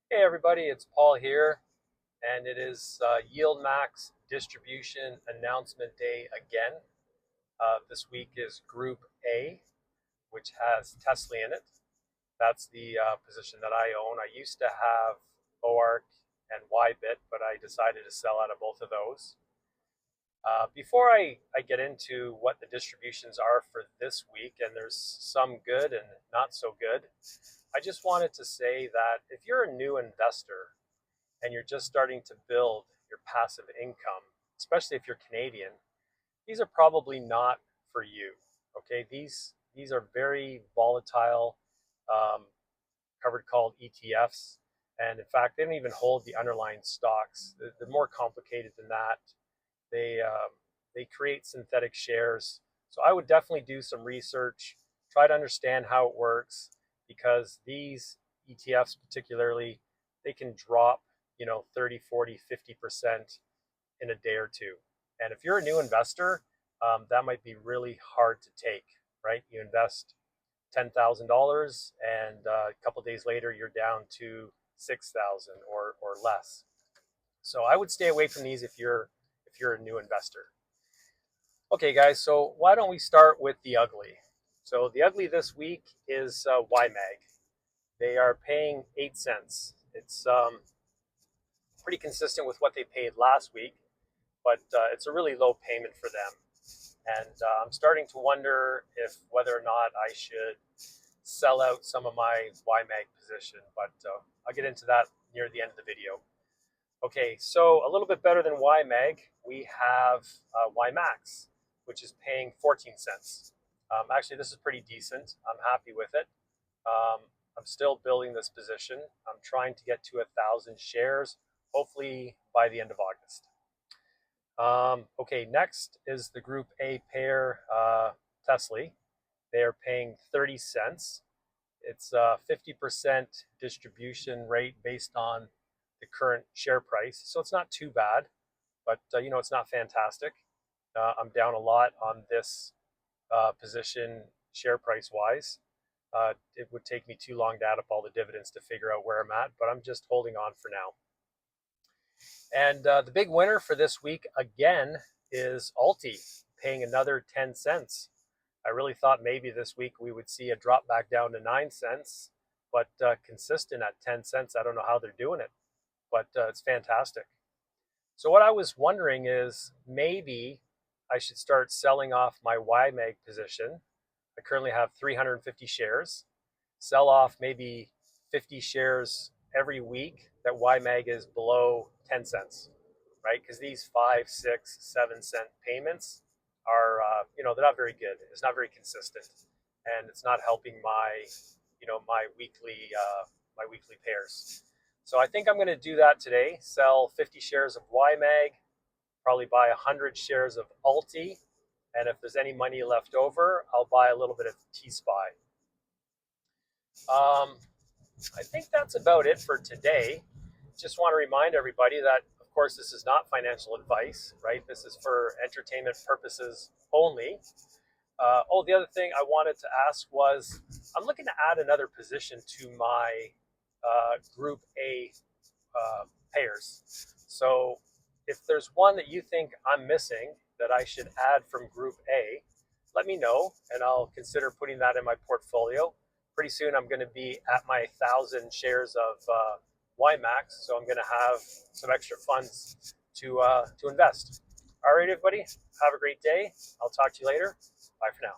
Hey everybody, it's Paul here, and it is Yieldmax distribution announcement day again. This week is Group A, which has Tesla in it. That's the position that I own. I used to have OARC and YBIT, but I decided to sell out of both of those. Before I get into what the distributions are for this week, and there's some good and not so good, I just wanted to say that if you're a new investor, and you're just starting to build your passive income, especially if you're Canadian, these are probably not for you. Okay, these are very volatile, um, covered called ETFs, and in fact, they don't even hold the underlying stocks. They're more complicated than that. They create synthetic shares. So I would definitely do some research, try to understand how it works, because these ETFs particularly, they can drop 30, 40, 50% in a day or two. And if you're a new investor, that might be really hard to take, right? You invest $10,000 and a couple of days later you're down to 6,000 or less. So I would stay away from these if you're a new investor. Okay, guys, so why don't we start with the ugly? So the ugly this week is YMAG. They are paying 8 cents. It's pretty consistent with what they paid last week, but it's a really low payment for them. And I'm starting to wonder if whether or not I should sell out some of my YMAG position, but I'll get into that near the end of the video. Okay, so a little bit better than YMAG, we have YMAX, which is paying 14 cents. Actually, this is pretty decent. I'm happy with it. Um, I'm still building this position. I'm trying to get to 1,000 shares, hopefully by the end of August. Okay, next is the Group A pair, Tesla. They are paying 30 cents. It's a 50% distribution rate based on the current share price. So it's not too bad, but it's not fantastic. I'm down a lot on this position share price wise. It would take me too long to add up all the dividends to figure out where I'm at, but I'm just holding on for now. And the big winner for this week again is Alti, paying another 10 cents. I really thought maybe this week we would see a drop back down to 9 cents, but consistent at 10 cents. I don't know how they're doing it, but it's fantastic. So what I was wondering is maybe I should start selling off my YMAG position. I currently have 350 shares. Sell off maybe 50 shares every week that YMAG is below 10 cents, right? Because these 5, 6, 7 cent payments are, they're not very good. It's not very consistent, and it's not helping my weekly pairs. So I think I'm going to do that today. Sell 50 shares of YMAG, probably buy 100 shares of Alti, and if there's any money left over, I'll buy a little bit of T-SPY. I think that's about it for today. Just want to remind everybody that, of course, this is not financial advice, right? This is for entertainment purposes only. The other thing I wanted to ask was, I'm looking to add another position to my Group A payers. So if there's one that you think I'm missing that I should add from Group A, let me know, and I'll consider putting that in my portfolio. Pretty soon I'm going to be at my 1,000 shares of YMAX, so I'm going to have some extra funds to invest. All right, everybody, have a great day. I'll talk to you later. Bye for now.